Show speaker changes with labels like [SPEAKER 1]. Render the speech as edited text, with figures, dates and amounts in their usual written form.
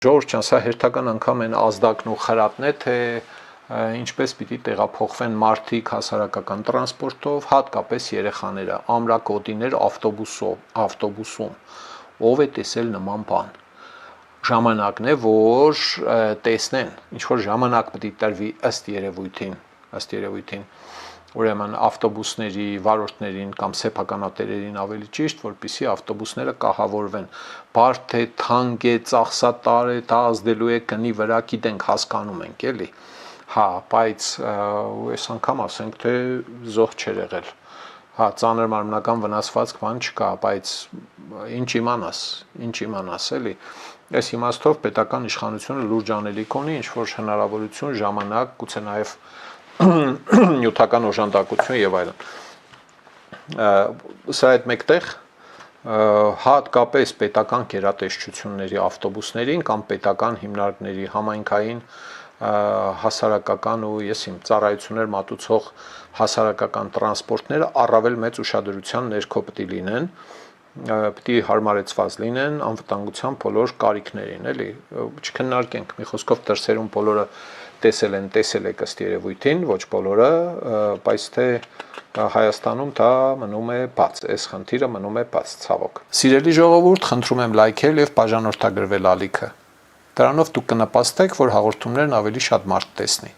[SPEAKER 1] Ժողովուրդ ջան, սա հերթական անգամ են ազդակն ու խրատն է, թե ինչպես պիտի տեղափոխվեն մարդիկ հասարակական տրանսպորտով, հատկապես երեխաները, ամրակոտիներ ավտոբուսում, ով է տեսել նման բան։ Ժամանակն է, որ տեսնեն, ինչ որ ժամանակ պետք է տրվի ըստ երևույթին, ուրեմն ավտոբուսների վարորդներին կամ սեփականատերերին ավելի ճիշտ, որպեսզի ավտոբուսները կահավորվեն, բարդ է, թանկ է, ծախսատար է, դա ազդելու է գնի վրա, գիտենք, հասկանում ենք, էլի։ Հա, բայց այս անգամ ասենք, թե զոհ չէր եղել։ Հա, ծանր մարմնական վնասվածք բան չկա, բայց ինչ իմանաս, էլի։ Այս իմաստով պետական իշխանությունը լուրջ անելիք ունի, ինչ որ հնարավորություն, ժամանակ, գուցե նաև նյութական օժանդակություն եւ այլն։ Սա այդ մեկտեղ հատկապես պետական գերատեսչությունների ավտոբուսներին կամ պետական հիմնարկների համայնքային հասարակական ու ես իմ ծառայություններ մատուցող հասարակական տրանսպորտները առավել մեծ ուշադրության ներքո պետք է լինեն, պետք է հարմարեցված լինեն անվտանգության բոլոր կարիքներին, էլի, չքննարկենք, մի խոսքով դրսերում բոլորը տեսել եք ըստ երևույթին, ոչ բոլորը, բայց թե Հայաստանում դա մնում է բաց, այս խնդիրը մնում է բաց, ցավոք։ Սիրելի ժողովուրդ, խնդրում եմ լայքել եւ բաժանորդագրվել ալիքը։ Դրանով դուք կնպաստեք, որ հաղորդումներն ավելի շատ մարդ տեսնի։